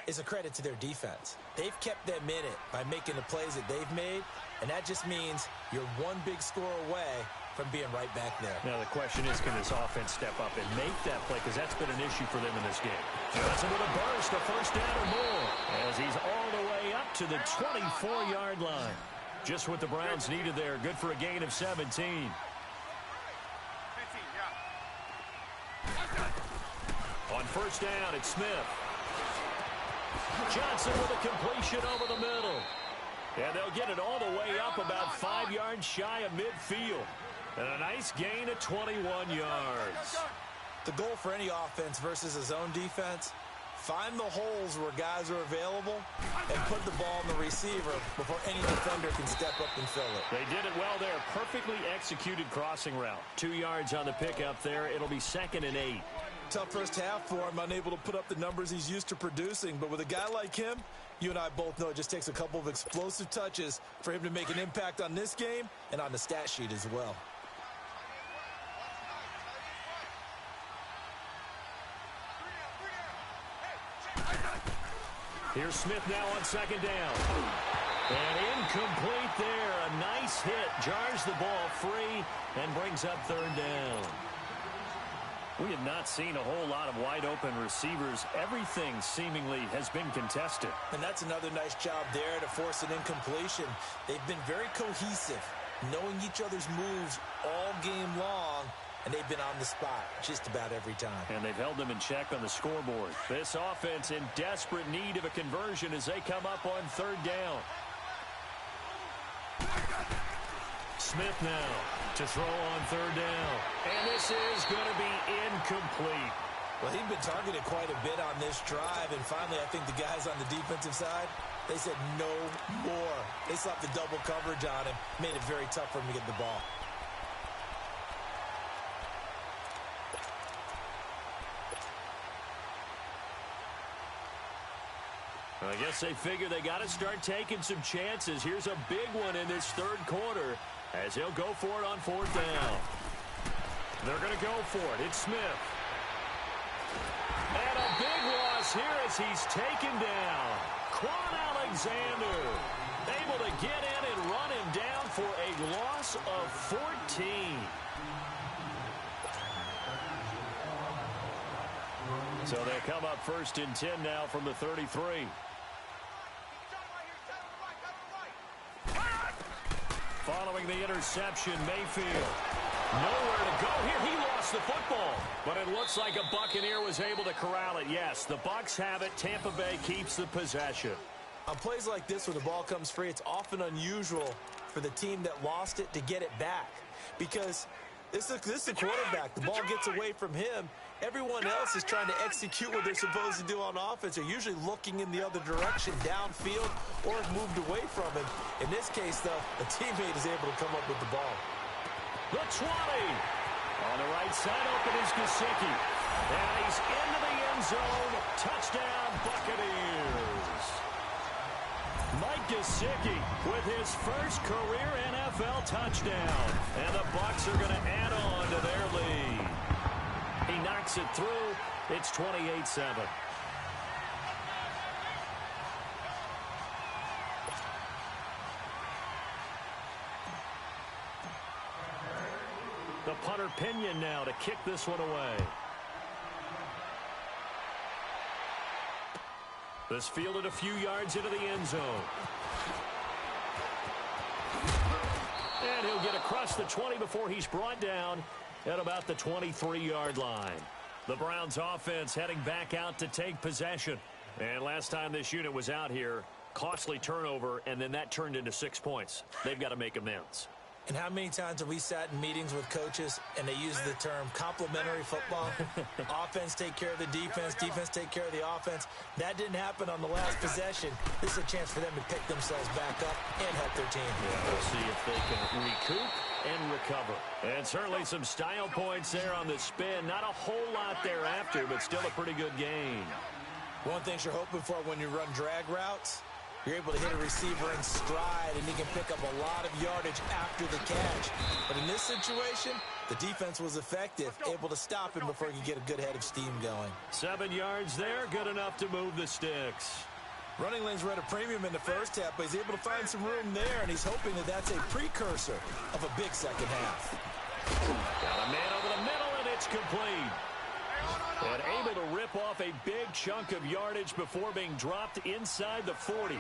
is a credit to their defense. They've kept them in it by making the plays that they've made, and that just means you're one big score away from being right back there. Now, the question is, can this offense step up and make that play? Because that's been an issue for them in this game. Johnson with a burst, a first down or more, as he's all the way up to the 24-yard line. Just what the Browns needed there. Good for a gain of 17. 15, yeah. On first down, it's Smith. Johnson with a completion over the middle. And they'll get it all the way up about 5 yards shy of midfield. And a nice gain of 21 yards. The goal for any offense versus a zone defense, find the holes where guys are available and put the ball in the receiver before any defender can step up and fill it. They did it well there. Perfectly executed crossing route. 2 yards on the pickup there. It'll be 2nd and 8. Tough first half for him, unable to put up the numbers he's used to producing. But with a guy like him, you and I both know it just takes a couple of explosive touches for him to make an impact on this game and on the stat sheet as well. Here's Smith now on 2nd down. And incomplete there. A nice hit. Jars the ball free and brings up 3rd down. We have not seen a whole lot of wide-open receivers. Everything seemingly has been contested. And that's another nice job there to force an incompletion. They've been very cohesive, knowing each other's moves all game long, and they've been on the spot just about every time. And they've held them in check on the scoreboard. This offense in desperate need of a conversion as they come up on 3rd down. Smith now to throw on 3rd down. And this is going to be incomplete. Well, he'd been targeted quite a bit on this drive, and finally I think the guys on the defensive side, they said no more. They slapped the double coverage on him, made it very tough for him to get the ball. I guess they figure they got to start taking some chances. Here's a big one in this 3rd quarter as he'll go for it on 4th down. They're going to go for it. It's Smith. And a big loss here as he's taken down. Quan Alexander able to get in and run him down for a loss of 14. So they come up 1st and 10 now from the 33. Following the interception, Mayfield. Nowhere to go here. He lost the football. But it looks like a Buccaneer was able to corral it. Yes, the Bucs have it. Tampa Bay keeps the possession. On plays like this where the ball comes free, it's often unusual for the team that lost it to get it back. Because this is a quarterback. The ball gets away from him. Everyone else is trying to execute what they're supposed to do on offense. They're usually looking in the other direction, downfield, or have moved away from him. In this case, though, a teammate is able to come up with the ball. The 20. On the right side, open is Gesicki. And he's into the end zone. Touchdown, Buccaneers. Mike Gesicki with his first career NFL touchdown. And the Bucs are going to add on to their lead. He knocks it through. It's 28-7. The punter Pinion now to kick this one away. This fielded a few yards into the end zone. And he'll get across the 20 before he's brought down at about the 23-yard line. The Browns offense heading back out to take possession. And last time this unit was out here, costly turnover, and then that turned into 6 points. They've got to make amends. And how many times have we sat in meetings with coaches and they use the term complementary football? Offense take care of the defense, defense take care of the offense. That didn't happen on the last possession. This is a chance for them to pick themselves back up and help their team. Yeah, we'll see if they can recoup and recover. And certainly some style points there on the spin. Not a whole lot thereafter, but still a pretty good gain. One thing you're hoping for when you run drag routes, you're able to hit a receiver in stride, and he can pick up a lot of yardage after the catch. But in this situation, the defense was effective, able to stop him before he could get a good head of steam going. 7 yards there, good enough to move the sticks. Running lanes were at a premium in the first half, but he's able to find some room there, and he's hoping that that's a precursor of a big second half. Got a man over the middle, and it's complete. And able to rip off a big chunk of yardage before being dropped inside the 40.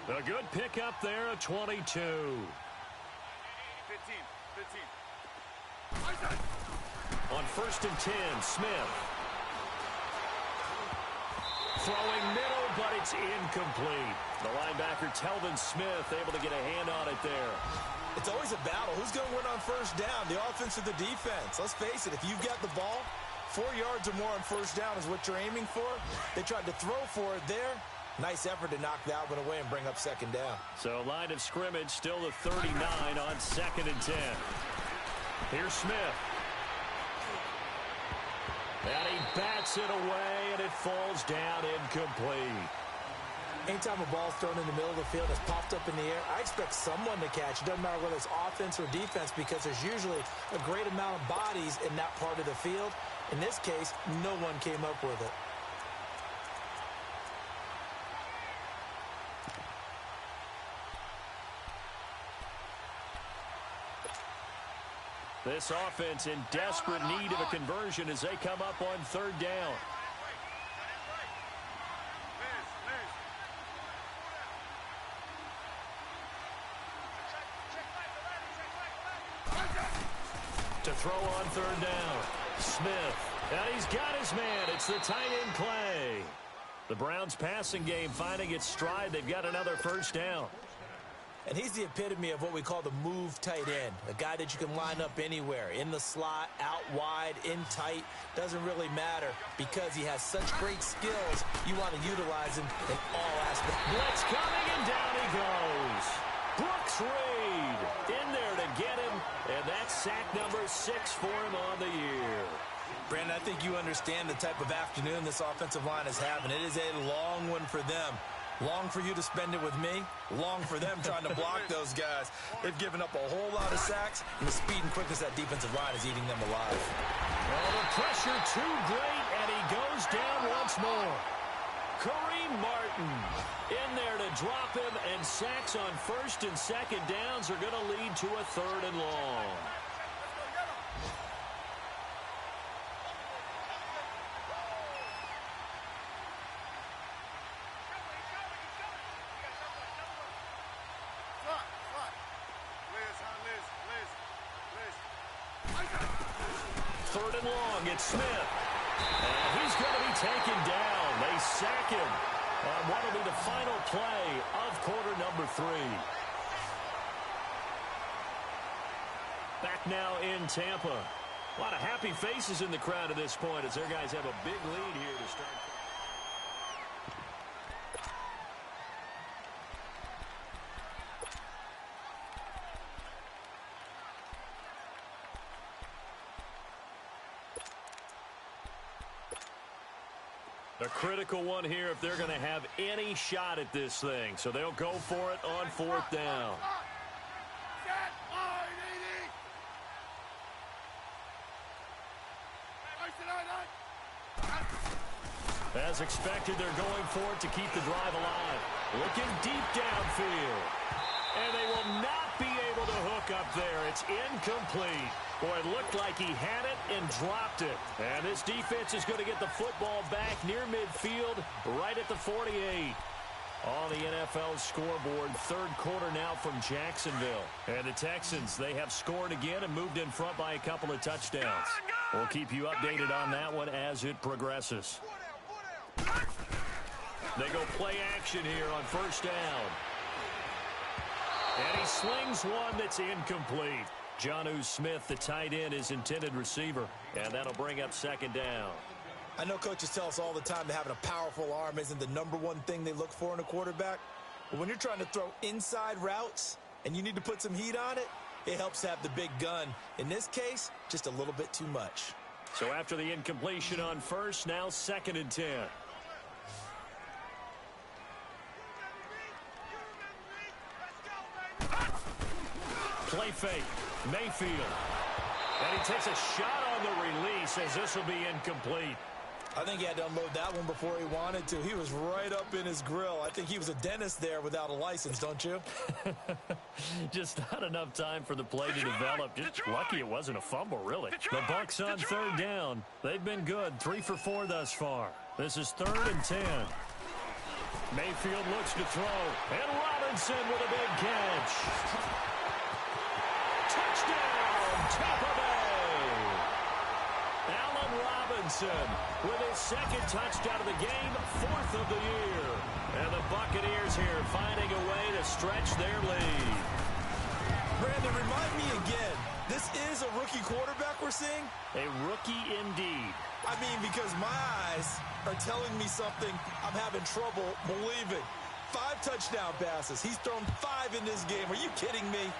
A good pickup there, a 22. 15. On 1st and 10, Smith. Throwing middle, but it's incomplete. The linebacker, Telvin Smith, able to get a hand on it there. It's always a battle. Who's going to win on first down, the offense or the defense? Let's face it, if you've got the ball, 4 yards or more on first down is what you're aiming for. They tried to throw for it there. Nice effort to knock that one away and bring up second down. So line of scrimmage still the 39 on 2nd and 10. Here's Smith. And he bats it away, and it falls down incomplete. Anytime a ball's thrown in the middle of the field that's popped up in the air, I expect someone to catch. It doesn't matter whether it's offense or defense, because there's usually a great amount of bodies in that part of the field. In this case, no one came up with it. This offense in desperate need of a conversion as they come up on 3rd down. To throw on 3rd down. Smith. And he's got his man. It's the tight end Clay. The Browns passing game finding its stride. They've got another first down. And he's the epitome of what we call the move tight end. A guy that you can line up anywhere. In the slot, out wide, in tight. Doesn't really matter because he has such great skills. You want to utilize him in all aspects. Blitz coming, and down he goes. Brooks Reed in there to get him. And that's sack number 6 for him on the year. Brandon, I think you understand the type of afternoon this offensive line is having. It is a long one for them. Long for you to spend it with me. Long for them trying to block those guys. They've given up a whole lot of sacks, and the speed and quickness of that defensive line is eating them alive. Well, the pressure too great, and he goes down once more. Kareem Martin in there to drop him, and sacks on 1st and 2nd downs are going to lead to a 3rd and long. Third and long, it's Smith. And he's going to be taken down. They sack him on what will be the final play of quarter number 3. Back now in Tampa. A lot of happy faces in the crowd at this point as their guys have a big lead here to start. A critical one here if they're going to have any shot at this thing. So they'll go for it on 4th down. As expected, they're going for it to keep the drive alive. Looking deep downfield. And they will not be able the hook up there. It's incomplete. Boy, it looked like he had it and dropped it. And this defense is going to get the football back near midfield, right at the 48. On the NFL scoreboard, third quarter now from Jacksonville. And the Texans, they have scored again and moved in front by a couple of touchdowns. We'll keep you updated on that one as it progresses. They go play action here on first down. And he slings one that's incomplete. Jonnu Smith, the tight end, is intended receiver. And that'll bring up second down. I know coaches tell us all the time that having a powerful arm isn't the number one thing they look for in a quarterback. But when you're trying to throw inside routes and you need to put some heat on it, it helps to have the big gun. In this case, just a little bit too much. So after the incompletion on first, now 2nd and 10. Play fake. Mayfield. And he takes a shot on the release as this will be incomplete. I think he had to unload that one before he wanted to. He was right up in his grill. I think he was a dentist there without a license, don't you? Just not enough time for the play to develop. Just lucky it wasn't a fumble, really. The Bucs on third down. They've been good. 3 for 4 thus far. This is 3rd and 10. Mayfield looks to throw. And Robinson with a big catch. Touchdown, Tampa Bay. Allen Robinson with his 2nd touchdown of the game, 4th of the year. And the Buccaneers here finding a way to stretch their lead. Brandon, remind me again, this is a rookie quarterback we're seeing? A rookie indeed. I mean, because my eyes are telling me something I'm having trouble believing. 5 touchdown passes. He's thrown 5 in this game. Are you kidding me?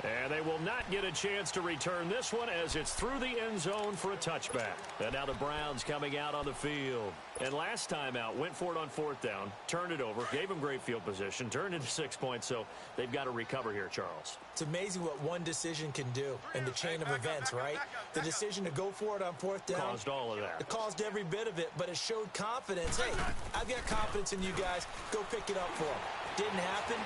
And they will not get a chance to return this one as it's through the end zone for a touchback. And now the Browns coming out on the field. And last time out, went for it on 4th down, turned it over, gave them great field position, turned into 6 points, so they've got to recover here, Charles. It's amazing what one decision can do in the chain of events, right? The decision to go for it on 4th down. Caused all of that. It caused every bit of it, but it showed confidence. Hey, I've got confidence in you guys. Go pick it up for them. Didn't happen.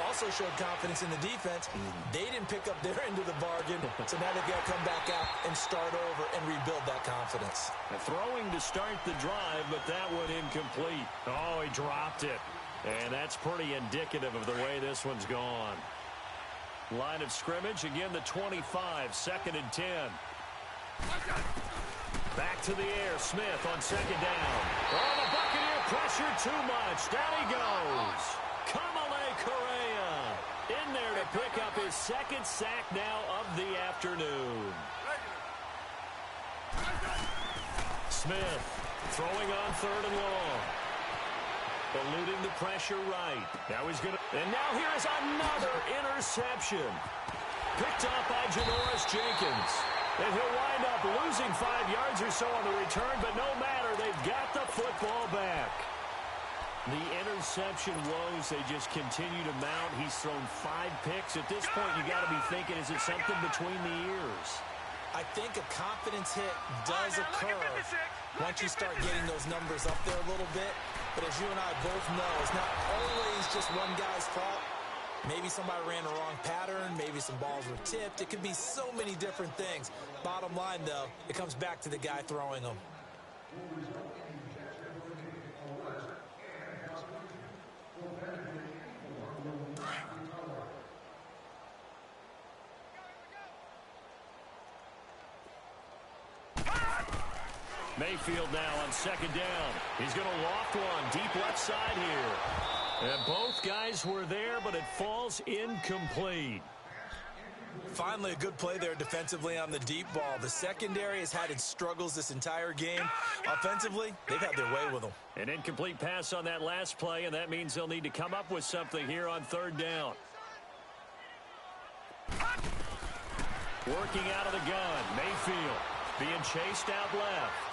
Also showed confidence in the defense. They didn't pick up their end of the bargain, so now they've got to come back out and start over and rebuild that confidence. Throwing to start the drive, but that one incomplete. Oh, he dropped it. And that's pretty indicative of the way this one's gone. Line of scrimmage, again the 25, 2nd and 10. Back to the air, Smith on 2nd down. Oh, the Buccaneer pressure too much. Down he goes. Correa in there to pick up his 2nd sack now of the afternoon. Smith throwing on 3rd and long. Eluding the pressure right. Now he's going to... And now here is another interception. Picked up by Janoris Jenkins. And he'll wind up losing 5 yards or so on the return, but no matter, they've got the football back. The interception woes, they just continue to mount. He's thrown 5 picks. At this point, you got to be thinking, is it something between the ears? I think a confidence hit does occur once you start getting those numbers up there a little bit. But as you and I both know, it's not always just one guy's fault. Maybe somebody ran the wrong pattern. Maybe some balls were tipped. It could be so many different things. Bottom line, though, it comes back to the guy throwing them. Mayfield now on 2nd down. He's going to loft one deep left side here. And both guys were there, but it falls incomplete. Finally, a good play there defensively on the deep ball. The secondary has had its struggles this entire game. Offensively, they've had their way with them. An incomplete pass on that last play, and that means they'll need to come up with something here on 3rd down. Working out of the gun, Mayfield being chased out left.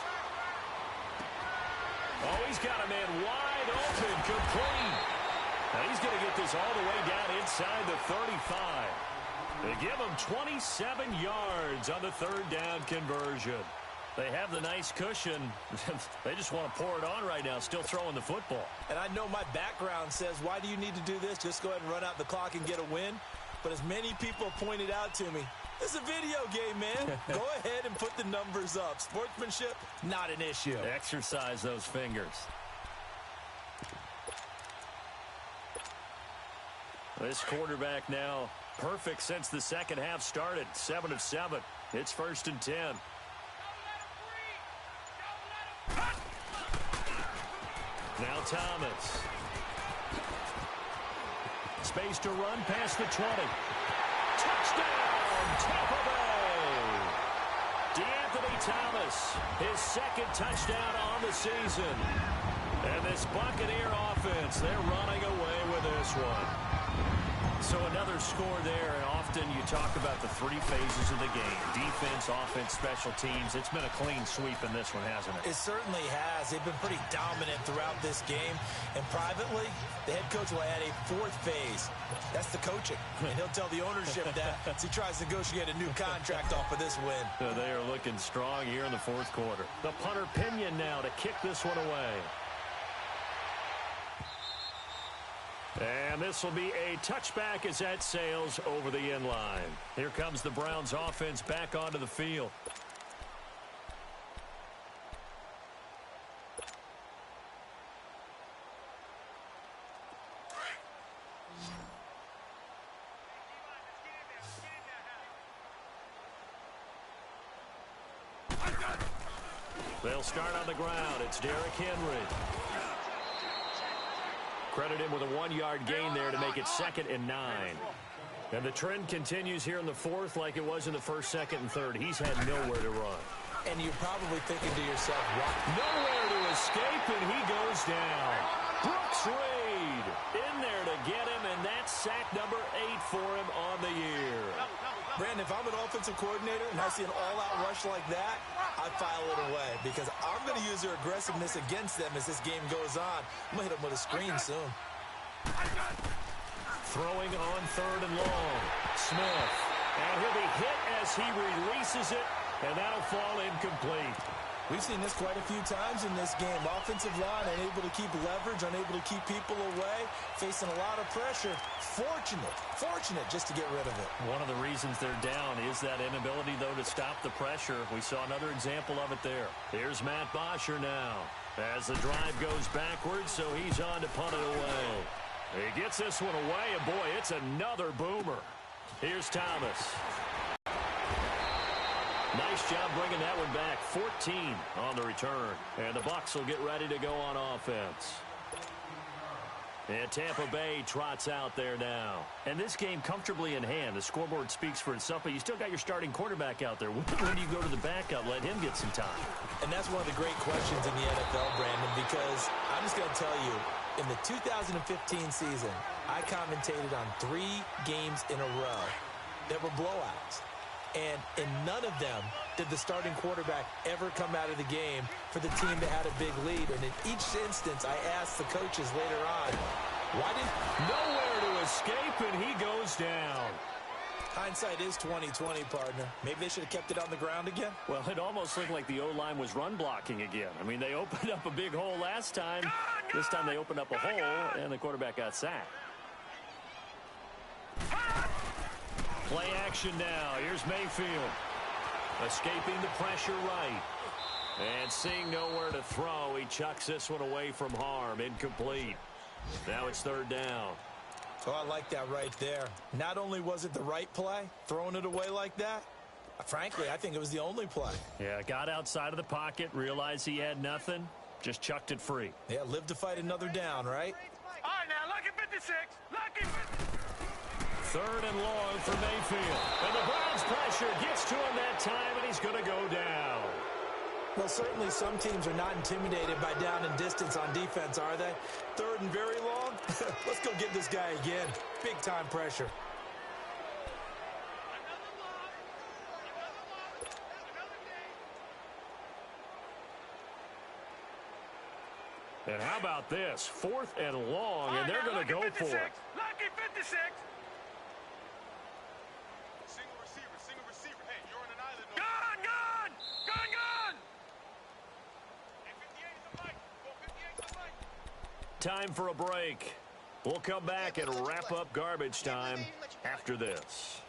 Oh, he's got a man wide open, complete. Now he's going to get this all the way down inside the 35. They give him 27 yards on the 3rd down conversion. They have the nice cushion. They just want to pour it on right now, still throwing the football. And I know my background says, why do you need to do this? Just go ahead and run out the clock and get a win. But as many people pointed out to me, this is a video game, man. Go ahead and put the numbers up. Sportsmanship, not an issue. Exercise those fingers. This quarterback now perfect since the second half started. 7 of 7. It's 1st and 10. Now Thomas. Space to run past the 20. Touchdown, Tampa Bay! DeAnthony Thomas, his second touchdown on the season. And this Buccaneer offense, they're running away with this one. So another score there, and often you talk about the 3 phases of the game. Defense, offense, special teams. It's been a clean sweep in this one, hasn't it? It certainly has. They've been pretty dominant throughout this game. And privately, the head coach will add a 4th phase. That's the coaching. And he'll tell the ownership that as he tries to negotiate a new contract off of this win. They are looking strong here in the 4th quarter. The punter Pinion now to kick this one away. And this will be a touchback as that sails over the end line. Here comes the Browns offense back onto the field. They'll start on the ground. It's Derrick Henry. Credit him with a 1-yard gain there to make it 2nd and 9. And the trend continues here in the 4th like it was in the 1st, 2nd, and 3rd. He's had nowhere to run. And you're probably thinking to yourself, what? Nowhere to escape, and he goes down. Brooks Reed in there to get him, and that's sack number 8 for him on the year. Brandon, if I'm an offensive coordinator and I see an all-out rush like that, I file it away because I'm going to use their aggressiveness against them as this game goes on. I'm going to hit them with a screen soon. Throwing on 3rd and long. Smith. And he'll be hit as he releases it, and that'll fall incomplete. We've seen this quite a few times in this game. Offensive line unable to keep leverage, unable to keep people away, facing a lot of pressure. Fortunate just to get rid of it. One of the reasons they're down is that inability, though, to stop the pressure. We saw another example of it there. Here's Matt Bosher now as the drive goes backwards, so he's on to punt it away. He gets this one away, and boy, it's another boomer. Here's Thomas. Nice job bringing that one back. 14 on the return. And the Bucs will get ready to go on offense. And Tampa Bay trots out there now. And this game comfortably in hand. The scoreboard speaks for itself, but you still got your starting quarterback out there. When do you go to the backup? Let him get some time. And that's one of the great questions in the NFL, Brandon, because I'm just going to tell you, in the 2015 season, I commentated on 3 games in a row that were blowouts. And in none of them did the starting quarterback ever come out of the game for the team that had a big lead. And in each instance, I asked the coaches later on, why did nowhere to escape, and he goes down. Hindsight is 20/20, partner. Maybe they should have kept it on the ground again. Well, it almost looked like the O-line was run blocking again. I mean, they opened up a big hole last time. This time they opened up a hole, and the quarterback got sacked. Play action now. Here's Mayfield. Escaping the pressure right. And seeing nowhere to throw, he chucks this one away from harm. Incomplete. Now it's 3rd down. Oh, I like that right there. Not only was it the right play, throwing it away like that, frankly, I think it was the only play. Yeah, got outside of the pocket, realized he had nothing, just chucked it free. Yeah, live to fight another down, right? All right, now, lucky 56. Lucky 56. 3rd and long for Mayfield. And the Browns pressure gets to him that time, and he's going to go down. Well, certainly some teams are not intimidated by down and distance on defense, are they? 3rd and very long? Let's go get this guy again. Big-time pressure. And how about this? 4th and long, and they're going to go for it. Lucky 56. Single receiver. Hey, you're on an island. Gone. Time for a break. We'll come back and wrap up garbage time after this.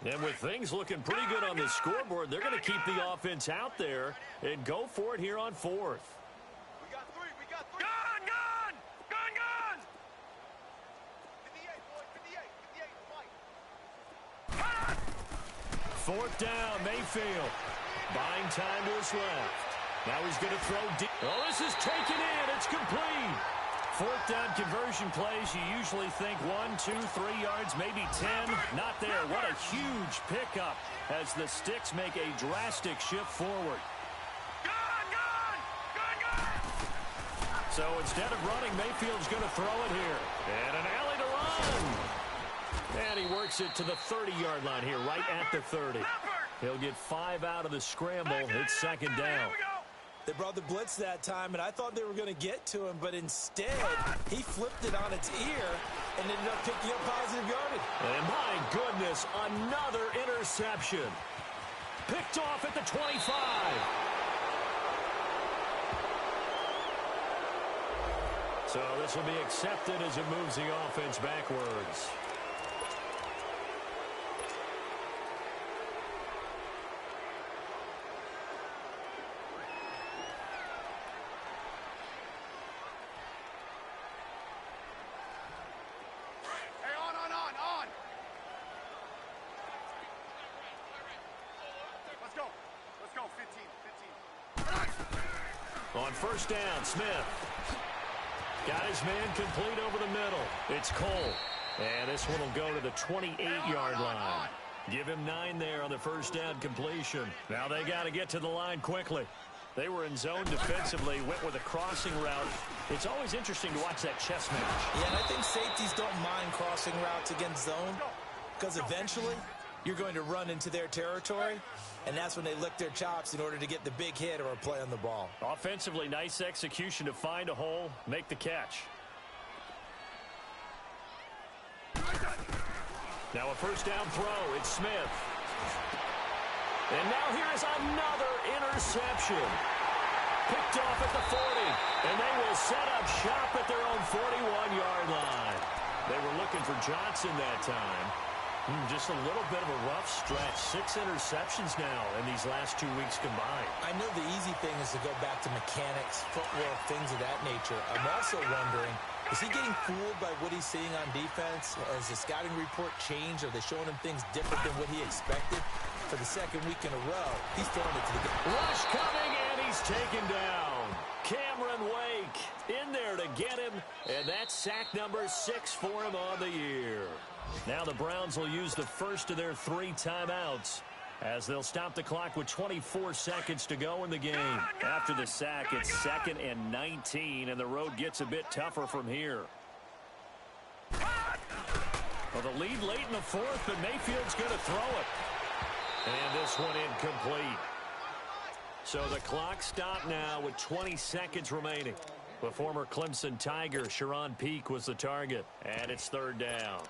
And with things looking pretty good on the scoreboard, they're going to keep the offense out there and go for it here on fourth. We got three. Gone! Gone! 58, boys, 58, fight. Fourth down, Mayfield. Buying time to his left. Now he's going to throw deep. Oh, this is taken in. It's complete. Fourth down conversion plays, you usually think 1, 2, 3 yards, maybe 10. Not there. What a huge pickup as the Sticks make a drastic shift forward. So instead of running, Mayfield's going to throw it here. And an alley to run. And he works it to the 30-yard line here, right at the 30. He'll get 5 out of the scramble. It's second down. They brought the blitz that time, and I thought they were going to get to him, but instead, he flipped it on its ear and ended up picking up positive yardage. And my goodness, another interception. Picked off at the 25. So this will be accepted as it moves the offense backwards. On first down, Smith. Got his man complete over the middle. It's Cole. And this one will go to the 28-yard line. Give him 9 there on the first down completion. Now they got to get to the line quickly. They were in zone defensively, went with a crossing route. It's always interesting to watch that chess match. Yeah, and I think safeties don't mind crossing routes against zone because eventually you're going to run into their territory, and that's when they lick their chops in order to get the big hit or a play on the ball. Offensively, nice execution to find a hole, make the catch. Now a first down throw. It's Smith. And now here's another interception. Picked off at the 40, and they will set up shop at their own 41-yard line. They were looking for Johnson that time. Just a little bit of a rough stretch. 6 interceptions now in these last 2 weeks combined. I know the easy thing is to go back to mechanics, footwork, things of that nature. I'm also wondering, is he getting fooled by what he's seeing on defense? Has the scouting report changed? Are they showing him things different than what he expected? For the second week in a row, he's throwing it to the game. Rush coming, and he's taken down. Cameron Wake in there to get him, and that's sack number 6 for him on the year. Now the Browns will use the first of their 3 timeouts as they'll stop the clock with 24 seconds to go in the game. After the sack, it's 2nd and 19, and the road gets a bit tougher from here. Well, the lead late in the 4th, but Mayfield's going to throw it. And this one incomplete. So the clock stopped now with 20 seconds remaining. The former Clemson Tiger, Sharon Peak, was the target. And it's 3rd down.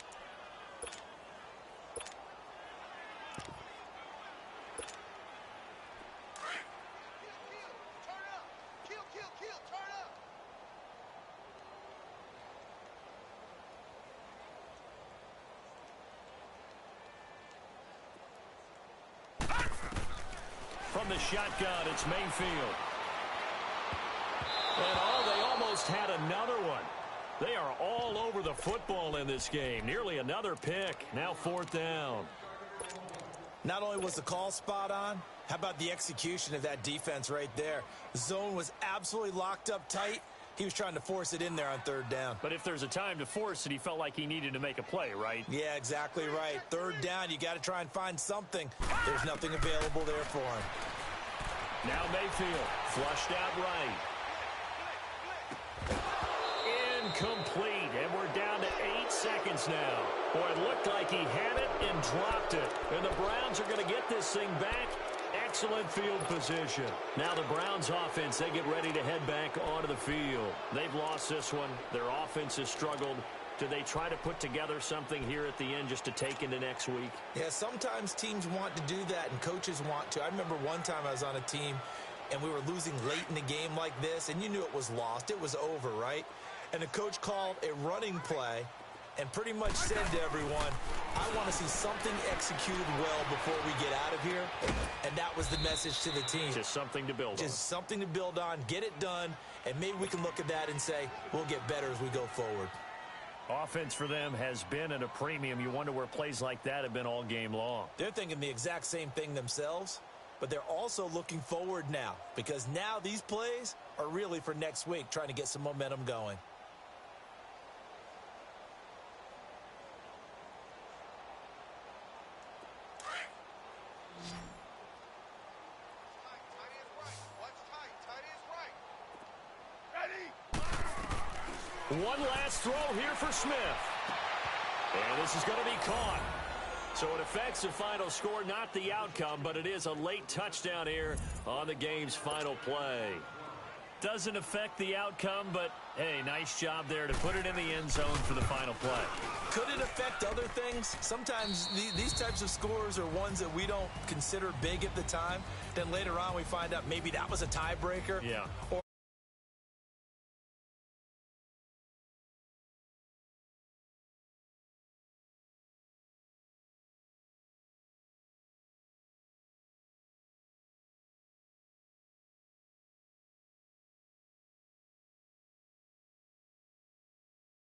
From the shotgun, it's Mayfield. And they almost had another one. They are all over the football in this game. Nearly another pick. Now 4th down. Not only was the call spot on, how about the execution of that defense right there? The zone was absolutely locked up tight. He was trying to force it in there on 3rd down. But if there's a time to force it, he felt like he needed to make a play, right? Yeah, exactly right. 3rd down, you got to try and find something. There's nothing available there for him. Now Mayfield, flushed out right. Incomplete, and we're down to 8 seconds now. Boy, it looked like he had it and dropped it. And the Browns are going to get this thing back. Excellent field position. Now the Browns offense, they get ready to head back onto the field. They've lost this one. Their offense has struggled. Do they try to put together something here at the end just to take into next week? Yeah, sometimes teams want to do that and coaches want to. I remember one time I was on a team and we were losing late in the game like this, and you knew it was lost, it was over, right? And the coach called a running play and pretty much said to everyone, I want to see something executed well before we get out of here. And that was the message to the team. Just something to build on. Just something to build on, get it done, and maybe we can look at that and say, we'll get better as we go forward. Offense for them has been at a premium. You wonder where plays like that have been all game long. They're thinking the exact same thing themselves, but they're also looking forward now, because now these plays are really for next week, trying to get some momentum going. One last throw here for Smith. And this is going to be caught. So it affects the final score, not the outcome, but it is a late touchdown here on the game's final play. Doesn't affect the outcome, but, hey, nice job there to put it in the end zone for the final play. Could it affect other things? Sometimes these types of scores are ones that we don't consider big at the time. Then later on we find out maybe that was a tiebreaker. Yeah. Or